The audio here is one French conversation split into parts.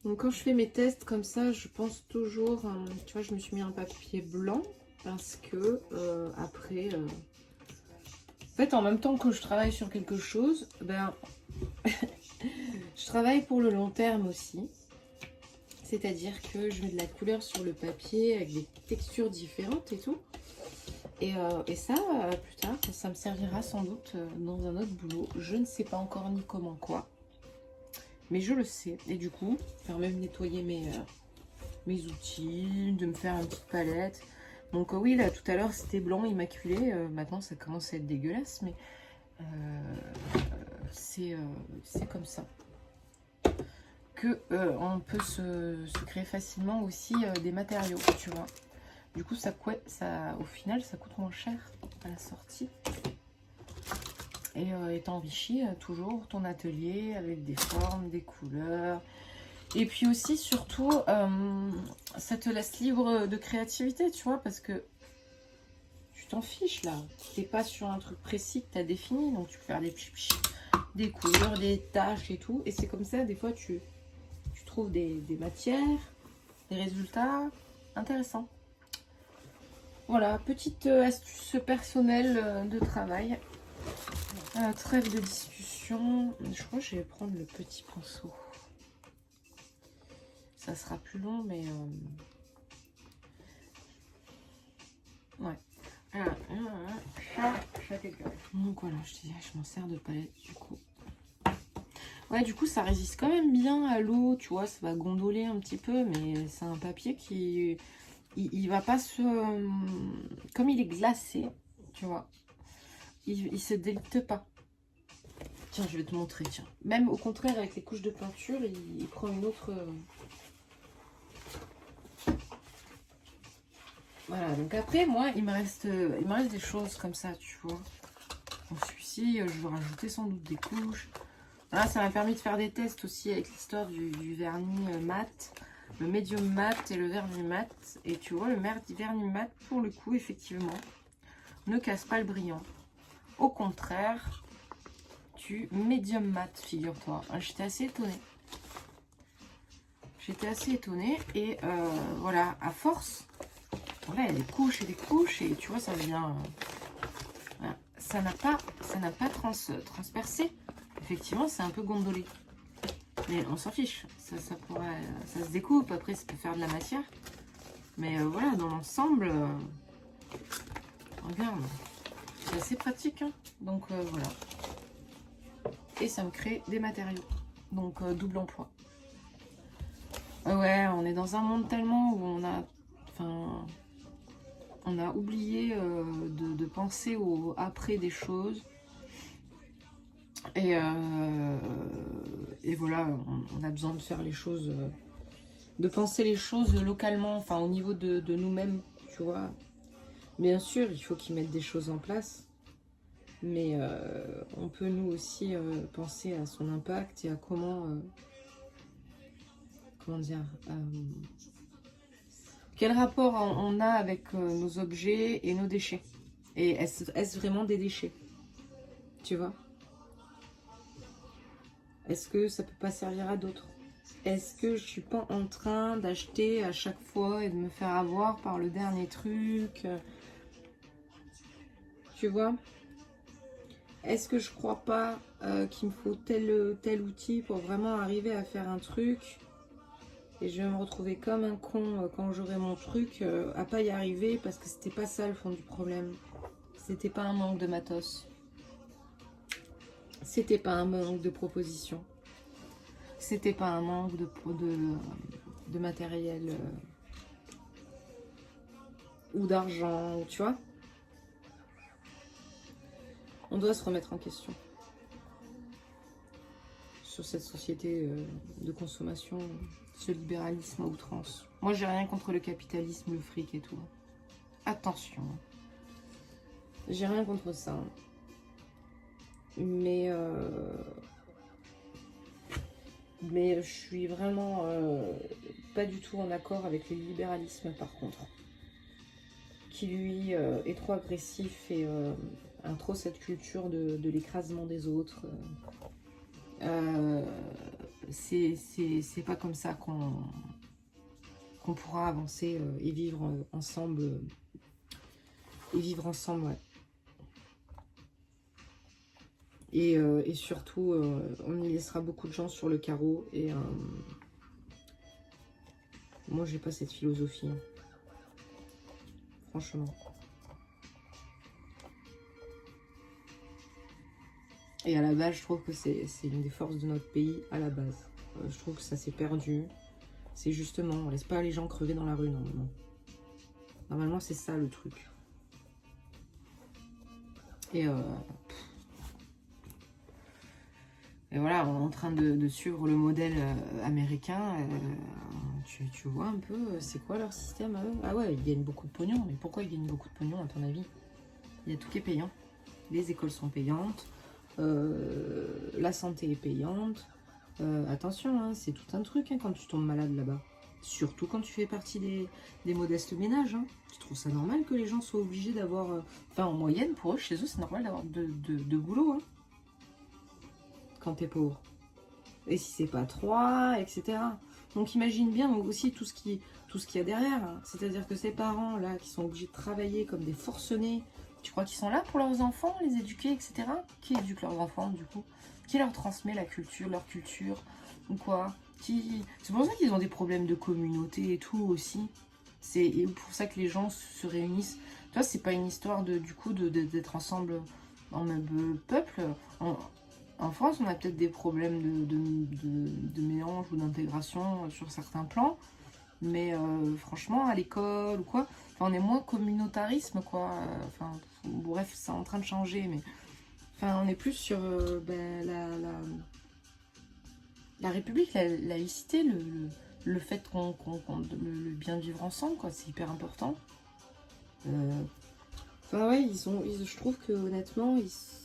Donc quand je fais mes tests comme ça, je pense toujours, tu vois, je me suis mis un papier blanc parce que après, en fait, en même temps que je travaille sur quelque chose, ben, je travaille pour le long terme aussi. C'est-à-dire que je mets de la couleur sur le papier avec des textures différentes et tout. Et ça, plus tard, ça me servira sans doute dans un autre boulot. Je ne sais pas encore ni comment quoi. Mais je le sais. Et du coup, faire même nettoyer mes outils, de me faire une petite palette. Donc oui, là, tout à l'heure, c'était blanc, immaculé. Maintenant, ça commence à être dégueulasse, mais c'est comme ça. Que on peut se créer facilement aussi des matériaux, tu vois. Du coup, au final, ça coûte moins cher à la sortie. Et t'enrichis toujours ton atelier avec des formes, des couleurs. Et puis aussi, surtout, ça te laisse libre de créativité, tu vois, parce que tu t'en fiches là. T'es pas sur un truc précis que tu as défini, donc tu peux faire des couleurs, des taches et tout. Et c'est comme ça, des fois, tu trouves des matières, des résultats intéressants. Voilà, petite astuce personnelle de travail. Trêve de discussion. Je crois que je vais prendre le petit pinceau. Ça sera plus long, mais... ouais. Donc voilà, je te disais, je m'en sers de palette du coup. Ouais, du coup, ça résiste quand même bien à l'eau, tu vois, ça va gondoler un petit peu, mais c'est un papier qui... Il va pas se... comme il est glacé, tu vois, il se délite pas. Tiens, je vais te montrer, tiens. Même au contraire, avec les couches de peinture, il prend une autre... Voilà, donc après, moi, il me reste des choses comme ça, tu vois. Bon, celui-ci, je vais rajouter sans doute des couches. Là, ça m'a permis de faire des tests aussi avec l'histoire du vernis mat, le médium mat et le vernis mat. Et tu vois, le vernis mat, pour le coup, effectivement, ne casse pas le brillant. Au contraire, du médium mat, figure-toi. J'étais assez étonnée. Et voilà, à force, voilà, il y a des couches et des couches et tu vois, ça vient... voilà. Ça n'a pas transpercé. Effectivement, c'est un peu gondolé. Mais on s'en fiche. Ça se découpe. Après, ça peut faire de la matière. Mais voilà, dans l'ensemble, regarde. C'est assez pratique. Hein. Donc voilà. Et ça me crée des matériaux. Donc double emploi. Ouais, on est dans un monde tellement où on a oublié de penser au après des choses. Et voilà, on a besoin de faire les choses, de penser les choses localement, enfin au niveau de nous-mêmes, tu vois. Bien sûr, il faut qu'ils mettent des choses en place, mais on peut nous aussi penser à son impact et à comment dire, quel rapport on a avec nos objets et nos déchets. Et est-ce vraiment des déchets, tu vois? Est-ce que ça peut pas servir à d'autres? Est-ce que je suis pas en train d'acheter à chaque fois et de me faire avoir par le dernier truc? Tu vois? Est-ce que je crois pas qu'il me faut tel outil pour vraiment arriver à faire un truc et je vais me retrouver comme un con quand j'aurai mon truc à pas y arriver parce que c'était pas ça le fond du problème. C'était pas un manque de matos. C'était pas un manque de propositions. C'était pas un manque de matériel ou d'argent, tu vois. On doit se remettre en question sur cette société de consommation, ce libéralisme à outrance. Moi, j'ai rien contre le capitalisme, le fric et tout. Attention. J'ai rien contre ça. Mais je suis vraiment pas du tout en accord avec le libéralisme, par contre. Qui, lui, est trop agressif et a trop cette culture de l'écrasement des autres. c'est pas comme ça qu'on pourra avancer et vivre ensemble. Ouais. Et surtout, on y laissera beaucoup de gens sur le carreau. Et moi, j'ai pas cette philosophie. Hein. Franchement. Et à la base, je trouve que c'est une des forces de notre pays, à la base. Je trouve que ça s'est perdu. C'est justement, on laisse pas les gens crever dans la rue, normalement. Normalement, c'est ça, le truc. Et voilà, on est en train de suivre le modèle américain. Tu vois un peu, c'est quoi leur système à eux? Ah ouais, ils gagnent beaucoup de pognon. Mais pourquoi ils gagnent beaucoup de pognon, à ton avis? Il y a tout qui est payant. Les écoles sont payantes. La santé est payante. Attention, hein, c'est tout un truc hein, quand tu tombes malade là-bas. Surtout quand tu fais partie des modestes ménages. Hein. Tu trouves ça normal que les gens soient obligés d'avoir... Enfin, en moyenne, pour eux, chez eux, c'est normal d'avoir de boulot. Hein, quand t'es pauvre. Et si c'est pas trois, etc. Donc imagine bien aussi tout ce qu'il y a derrière. Hein. C'est-à-dire que ces parents là qui sont obligés de travailler comme des forcenés, tu crois qu'ils sont là pour leurs enfants, les éduquer, etc. Qui éduque leurs enfants du coup? Qui leur transmet la culture, leur culture? Ou quoi? C'est pour ça qu'ils ont des problèmes de communauté et tout aussi. C'est pour ça que les gens se réunissent. Tu vois, c'est pas une histoire du coup d'être ensemble en même peuple. En France, on a peut-être des problèmes de mélange ou d'intégration sur certains plans. Mais franchement, à l'école ou quoi, on est moins communautarisme, quoi. Enfin, bref, c'est en train de changer, mais... Enfin, on est plus sur la République, la laïcité, le fait le bien vivre ensemble, quoi. C'est hyper important. Enfin, ouais, je trouve que, honnêtement,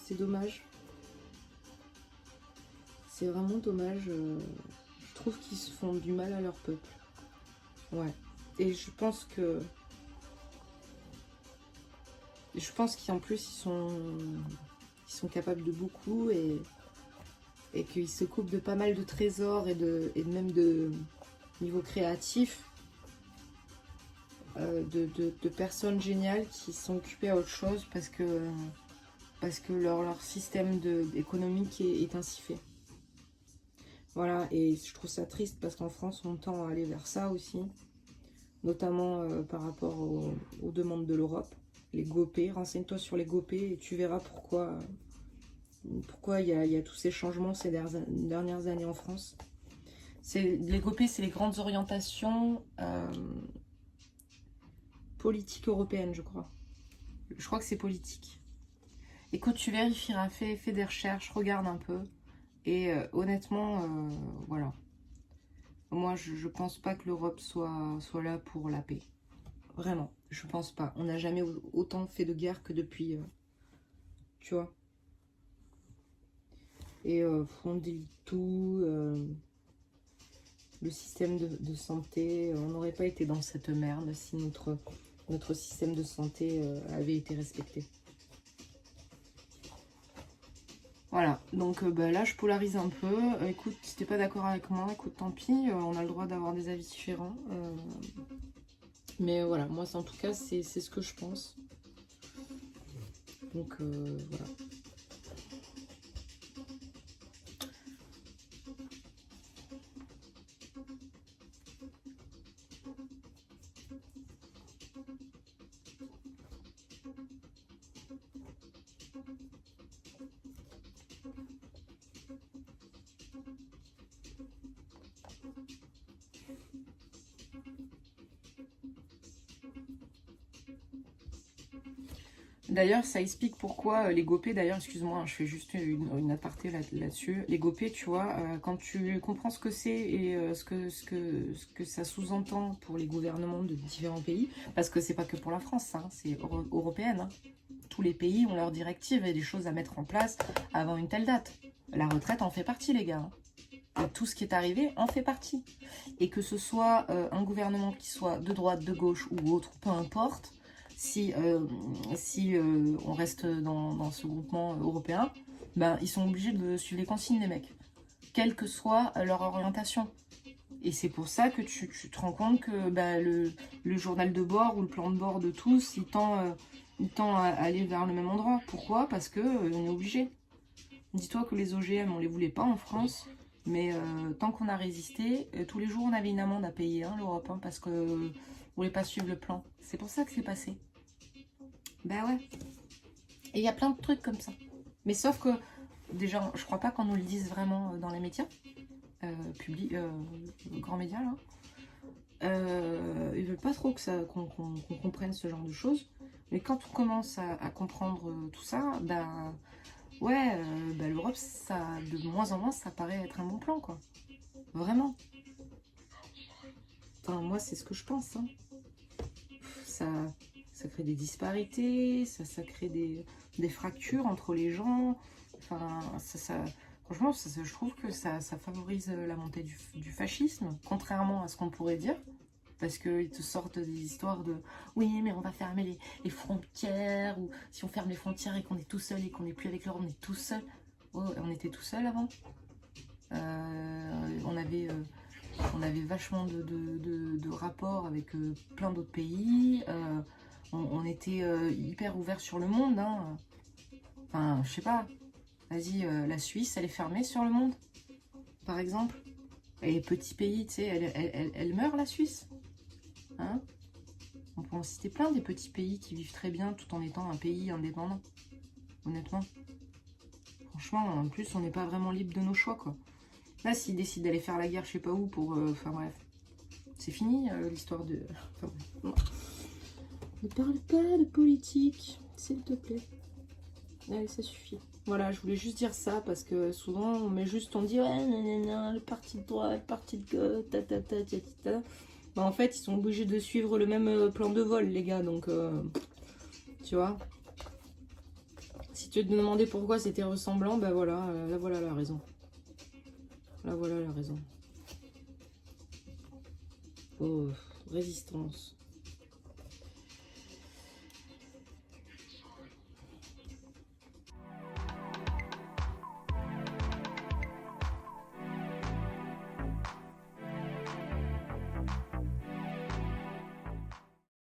c'est dommage. C'est vraiment dommage. Je trouve qu'ils se font du mal à leur peuple. Ouais. Et je pense qu'en plus ils sont capables de beaucoup et qu'ils se coupent de pas mal de trésors et même de niveau créatif de personnes géniales qui sont occupées à autre chose parce que leur système économique est ainsi fait. Voilà, et je trouve ça triste parce qu'en France on tend à aller vers ça aussi, notamment par rapport aux demandes de l'Europe. Les GOPÉ, renseigne-toi sur les GOPÉ et tu verras pourquoi il y a tous ces changements ces dernières années en France. Les GOPÉ, c'est les grandes orientations politiques européennes, je crois. Je crois que c'est politique. Écoute, tu vérifieras, fais des recherches, regarde un peu. Et honnêtement, voilà. Moi, je pense pas que l'Europe soit là pour la paix. Vraiment, je pense pas. On n'a jamais autant fait de guerre que depuis, tu vois. Et on délie tout. Le système de santé, on n'aurait pas été dans cette merde si notre système de santé avait été respecté. Voilà, donc là je polarise un peu. Écoute, si t'es pas d'accord avec moi, écoute, tant pis, on a le droit d'avoir des avis différents. Mais voilà, moi en tout cas, c'est ce que je pense. Donc voilà. D'ailleurs, ça explique pourquoi les GOPÉ, d'ailleurs, excuse-moi, je fais juste une aparté là-dessus. Les GOPÉ, tu vois, quand tu comprends ce que c'est et ce que ça sous-entend pour les gouvernements de différents pays, parce que c'est pas que pour la France, hein, c'est européenne. Hein. Tous les pays ont leurs directives et des choses à mettre en place avant une telle date. La retraite en fait partie, les gars. Hein. Tout ce qui est arrivé en fait partie. Et que ce soit un gouvernement qui soit de droite, de gauche ou autre, peu importe, si on reste dans ce groupement européen, ben, ils sont obligés de suivre les consignes, les mecs. quelle que soit leur orientation. Et c'est pour ça que tu te rends compte que bah, le journal de bord ou le plan de bord de tous, il tend à aller vers le même endroit. Pourquoi? Parce que on est obligé. Dis-toi que les OGM, on les voulait pas en France, mais tant qu'on a résisté, tous les jours on avait une amende à payer, hein, l'Europe, hein, parce que ne voulait pas suivre le plan. C'est pour ça que c'est passé. Bah ouais. Et il y a plein de trucs comme ça. Mais sauf que, déjà, je crois pas qu'on nous le dise vraiment dans les médias, grands médias, là. Ils veulent pas trop qu'on comprenne ce genre de choses. Mais quand on commence à comprendre tout ça, bah ouais, bah, l'Europe, ça, de moins en moins, ça paraît être un bon plan, quoi. Vraiment. Enfin, moi, c'est ce que je pense, hein. Ça, ça crée des disparités, ça crée des fractures entre les gens. Enfin, franchement, je trouve que ça favorise la montée du fascisme, contrairement à ce qu'on pourrait dire. Parce qu'ils te sortent des histoires de oui, mais on va fermer les frontières, ou si on ferme les frontières et qu'on est tout seul et qu'on n'est plus avec l'Europe, on est tout seul. Oh, on était tout seul avant. On avait vachement de rapports avec plein d'autres pays. On était hyper ouvert sur le monde. Hein. Enfin, je sais pas. Vas-y, la Suisse, elle est fermée sur le monde, par exemple. Et les petits pays, tu sais, elle meurt, la Suisse. Hein? On peut en citer plein des petits pays qui vivent très bien tout en étant un pays indépendant. Honnêtement. Franchement, en plus, on n'est pas vraiment libre de nos choix, quoi. Là, s'ils décident d'aller faire la guerre, je sais pas où, pour... Enfin, bref. C'est fini, l'histoire de... Enfin, bon. Ne parle pas de politique, s'il te plaît. Allez, ça suffit. Voilà, je voulais juste dire ça, parce que souvent, on dit, ouais, non, le parti de droite, le parti de gauche, ta. Bah, en fait, ils sont obligés de suivre le même plan de vol, les gars, donc... tu vois. Si tu te demandais pourquoi c'était ressemblant, ben voilà, là voilà la raison. Là voilà la raison. Oh, résistance.